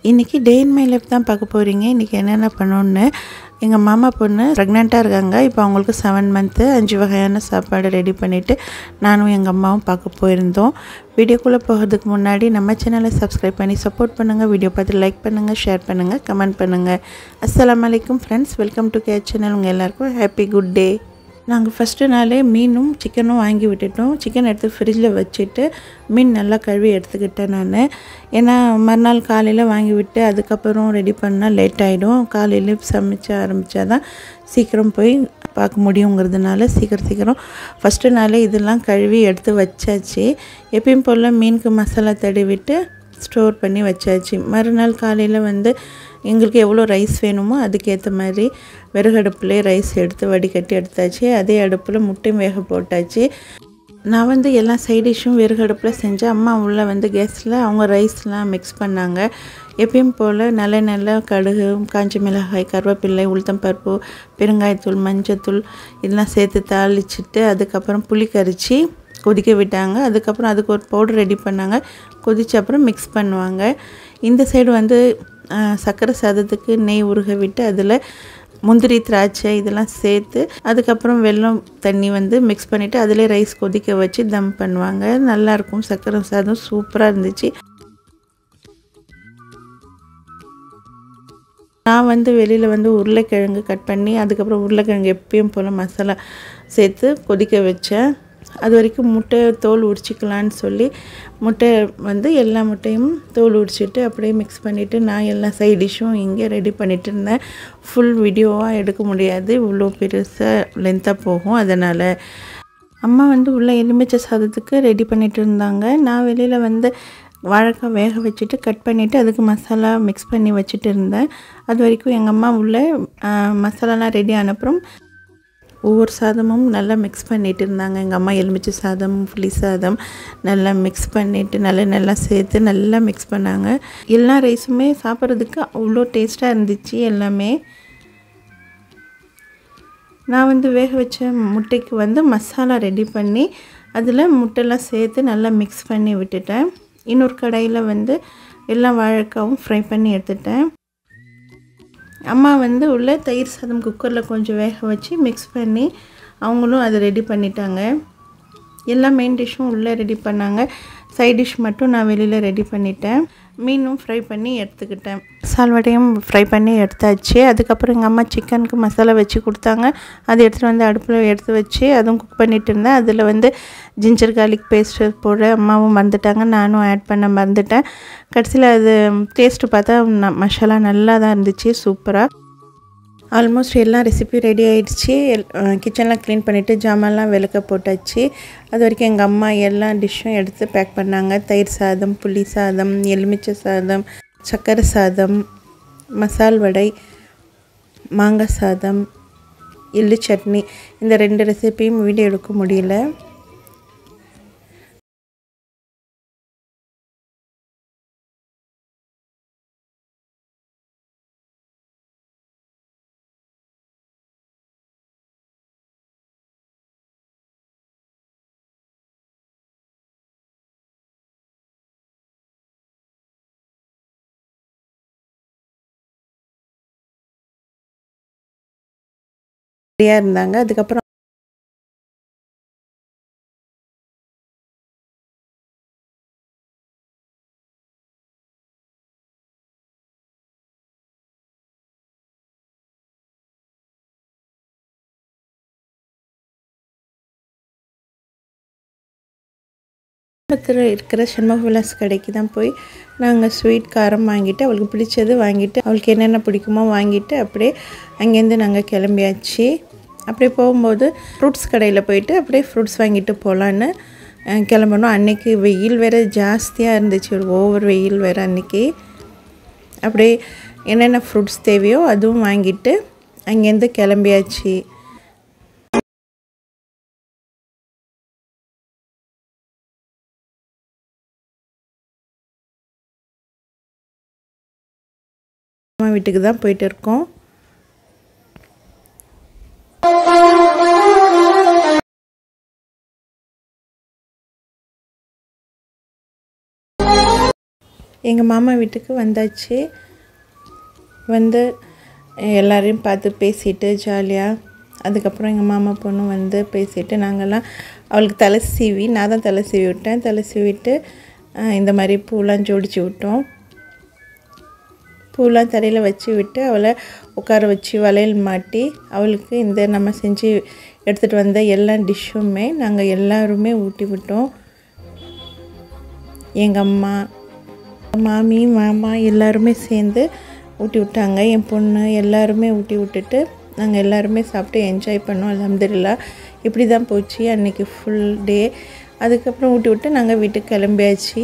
இன்றைக்கி டே in my life தான் பார்க்க போகிறீங்க. இன்றைக்கி என்னென்ன பண்ணோன்னு, எங்கள் மாமா பொண்ணு ப்ரெக்னெண்ட்டாக இருக்காங்க. இப்போ அவங்களுக்கு 7 மந்த்து 5 வகையான சாப்பாடு ரெடி பண்ணிவிட்டு நானும் எங்கள் அம்மாவும் பார்க்க போயிருந்தோம். வீடியோக்குள்ளே போகிறதுக்கு முன்னாடி நம்ம சேனலை சப்ஸ்கிரைப் பண்ணி சப்போர்ட் பண்ணுங்கள். வீடியோ பார்த்து லைக் பண்ணுங்கள், ஷேர் பண்ணுங்கள், கமெண்ட் பண்ணுங்கள். அஸ்ஸலாமு அலைக்கும் friends, welcome to care channel. உங்கள் எல்லாருக்கும் ஹாப்பி குட் டே. நாங்கள் ஃபஸ்ட்டு நாளே மீனும் சிக்கனும் வாங்கி விட்டுட்டோம். சிக்கன் எடுத்து ஃப்ரிட்ஜில் வச்சுட்டு மீன் நல்லா கழுவி எடுத்துக்கிட்டேன் நான். ஏன்னா மறுநாள் காலையில் வாங்கி விட்டு அதுக்கப்புறம் ரெடி பண்ணால் லேட் ஆகிடும். காலையில் சமைச்ச ஆரம்பித்தா தான் சீக்கிரம் போய் பார்க்க முடியுங்கிறதுனால சீக்கிரம் ஃபஸ்ட்டு நாளே இதெல்லாம் கழுவி எடுத்து வச்சாச்சு. எப்பயும் போல் மீனுக்கு மசாலா தடவிட்டு ஸ்டோர் பண்ணி வச்சாச்சு. மறுநாள் காலையில் எங்களுக்கு எவ்வளோ ரைஸ் வேணுமோ அதுக்கேற்ற மாதிரி விறகு அடுப்புலேயே ரைஸ் எடுத்து வடிகட்டி எடுத்தாச்சு. அதே அடுப்பில் முட்டையும் வேக போட்டாச்சு. நான் எல்லா சைடிஷும் விறகு அடுப்பில் செஞ்சேன். அம்மா உள்ள கேஸில் அவங்க ரைஸ்லாம் மிக்ஸ் பண்ணாங்க. எப்பயும் போல் நல்ல கடுகு, காஞ்ச மிளகாய், கருவேப்பிலை, உளுத்தம்பருப்பு, பெருங்காயத்தூள், மஞ்சத்தூள் இதெல்லாம் சேர்த்து தாளிச்சிட்டு அதுக்கப்புறம் புளி கரைச்சி கொதிக்க விட்டாங்க. அதுக்கப்புறம் அதுக்கு ஒரு பவுடர் ரெடி பண்ணாங்க. கொதிச்ச அப்புறம் மிக்ஸ் பண்ணுவாங்க. இந்த சைடு சர்க்கரை சாதத்துக்கு நெய் உருக விட்டு அதில் முந்திரி, திராட்சை இதெல்லாம் சேர்த்து அதுக்கப்புறம் வெல்லம் தண்ணி மிக்ஸ் பண்ணிவிட்டு அதிலே ரைஸ் கொதிக்க வச்சு தம் பண்ணுவாங்க. நல்லாயிருக்கும். சர்க்கரை சாதம் சூப்பராக இருந்துச்சு. நான் வெளியில் உருளைக்கிழங்கு கட் பண்ணி அதுக்கப்புறம் உருளைக்கிழங்கு எப்பயும் போல் மசாலா சேர்த்து கொதிக்க வச்சேன். அது வரைக்கும் முட்டை தோல் உரிச்சிக்கலான்னு சொல்லி முட்டை எல்லா முட்டையும் தோல் உரிச்சிட்டு அப்படியே மிக்ஸ் பண்ணிவிட்டு நான் எல்லா சைட் டிஷ்ஷும் இங்கே ரெடி பண்ணிகிட்டு இருந்தேன். ஃபுல் வீடியோவாக எடுக்க முடியாது, இவ்வளோ பெருசாக லென்த்தாக போகும். அதனால் அம்மா உள்ள எலுமிச்சை சாதத்துக்கு ரெடி பண்ணிகிட்டு இருந்தாங்க. நான் வெளியில் வாழைக்காய் வேக வச்சுட்டு கட் பண்ணிவிட்டு அதுக்கு மசாலா மிக்ஸ் பண்ணி வச்சுட்டு இருந்தேன். அது வரைக்கும் எங்கள் அம்மா உள்ள மசாலாலாம் ரெடி ஆனப்புறம் ஒவ்வொரு சாதமும் நல்லா மிக்ஸ் பண்ணிகிட்டு இருந்தாங்க. எங்கள் அம்மா எலுமிச்சை சாதம், புளி சாதம் நல்லா மிக்ஸ் பண்ணிவிட்டு நல்லா சேர்த்து நல்லா மிக்ஸ் பண்ணாங்க. எல்லா ரைஸுமே சாப்பிட்றதுக்கு அவ்வளோ டேஸ்ட்டாக இருந்துச்சு எல்லாமே. நான் வேக வச்ச முட்டைக்கு மசாலா ரெடி பண்ணி அதில் முட்டைலாம் சேர்த்து நல்லா மிக்ஸ் பண்ணி விட்டுட்டேன். இன்னொரு கடாயில் எல்லா வாழைக்காவும் ஃப்ரை பண்ணி எடுத்துட்டேன். அம்மா உள்ள தயிர் சாதம் குக்கரில் கொஞ்சம் வேக வச்சு மிக்ஸ் பண்ணி அவங்களும் அதை ரெடி பண்ணிட்டாங்க. எல்லா மெயின் டிஷ்ஷும் உள்ளே ரெடி பண்ணாங்க. சைட் டிஷ் மட்டும் நான் வெளியில் ரெடி பண்ணிட்டேன். மீனும் ஃப்ரை பண்ணி எடுத்துக்கிட்டேன். சால்வடையும் ஃப்ரை பண்ணி எடுத்தாச்சு. அதுக்கப்புறம் எங்கள் அம்மா சிக்கனுக்கு மசாலா வச்சு கொடுத்தாங்க. அதை எடுத்துகிட்டு அடுப்பில் எடுத்து வச்சு அதுவும் குக் பண்ணிகிட்டு இருந்தேன். அதில் ஜிஞ்சர் கார்லிக் பேஸ்ட்டு போட அம்மாவும் மறந்துட்டாங்க, நானும் ஆட் பண்ண மறந்துட்டேன். கடைசியில் அது டேஸ்ட்டு பார்த்தா மசாலா நல்லா தான் இருந்துச்சு, சூப்பராக. ஆல்மோஸ்ட் எல்லா ரெசிபி ரெடி ஆகிடுச்சு. கிச்சன்லாம் க்ளீன் பண்ணிவிட்டு ஜாமான்லாம் விளக்க போட்டாச்சு. அது வரைக்கும் எங்கள் அம்மா எல்லா டிஷ்ஷும் எடுத்து பேக் பண்ணாங்க. தயிர் சாதம், புளி சாதம், எலுமிச்சை சாதம், சர்க்கரை சாதம், மசால் வடை, மாங்காய் சாதம், எள்ளு சட்னி. இந்த 2 ரெசிபியும் வீடியோ எடுக்க முடியல. இருந்தாங்க. அதுக்கப்புறம் இருக்கிற சண்முக விலாஸ் கடைக்கு தான் போய் நாங்கள் ஸ்வீட் காரம் வாங்கிட்டு அவளுக்கு பிடிச்சது வாங்கிட்டு அவளுக்கு என்னென்ன பிடிக்குமோ வாங்கிட்டு அப்படியே அங்கேருந்து நாங்கள் கிளம்பியாச்சு. அப்படியே போகும்போது ஃப்ரூட்ஸ் கடையில் போயிட்டு அப்படியே ஃப்ரூட்ஸ் வாங்கிட்டு போகலான்னு கிளம்பணும். அன்றைக்கி வெயில் வேறு ஜாஸ்தியாக இருந்துச்சு, ஒரு ஓவர் வெயில் வேறு அன்றைக்கி. அப்படியே என்னென்ன ஃப்ரூட்ஸ் தேவையோ அதுவும் வாங்கிட்டு அங்கேருந்து கிளம்பியாச்சு. அம்மா வீட்டுக்கு தான் போயிட்டு இருக்கோம். எங்கள் மாமா வீட்டுக்கு வந்தாச்சு. வந்து எல்லாரையும் பார்த்து பேசிட்டு ஜாலியாக, அதுக்கப்புறம் எங்கள் மாமா பொண்ணு வந்து பேசிட்டு நாங்கள்லாம் அவளுக்கு தலை சீவி, நான் தான் தலை சீவி விட்டேன். தலை சீவிட்டு இந்த மாதிரி பூலாம் ஜோடிச்சு விட்டோம். பூலாம் தலையில் வச்சு விட்டு அவளை உட்கார வச்சு வளையல் மாட்டி அவளுக்கு இந்த நம்ம செஞ்சு எடுத்துகிட்டு வந்த எல்லா டிஷ்ஷுமே நாங்கள் எல்லாருமே ஊட்டி விட்டோம். எங்கள் அம்மா, மாமி, மாமா எல்லாருமே சேர்ந்து ஊட்டி விட்டாங்க. என் பொண்ணு எல்லாருமே ஊட்டி விட்டுட்டு நாங்கள் எல்லாருமே சாப்பிட்டு என்ஜாய் பண்ணோம். அல்ஹம்துலில்லாஹ். இப்படி தான் போச்சு அன்றைக்கி ஃபுல் டே. அதுக்கப்புறம் ஊட்டி விட்டு நாங்கள் வீட்டுக்கு கிளம்பியாச்சு.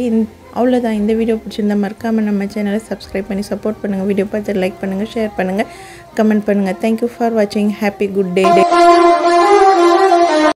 அவ்வளோதான். இந்த வீடியோ பிடிச்சிருந்தா மறக்காமல் நம்ம சேனலை சப்ஸ்கிரைப் பண்ணி சப்போர்ட் பண்ணுங்கள். வீடியோ பார்த்து லைக் பண்ணுங்கள், ஷேர் பண்ணுங்கள், கமெண்ட் பண்ணுங்கள். தேங்க்யூ ஃபார் வாட்சிங். Happy good day.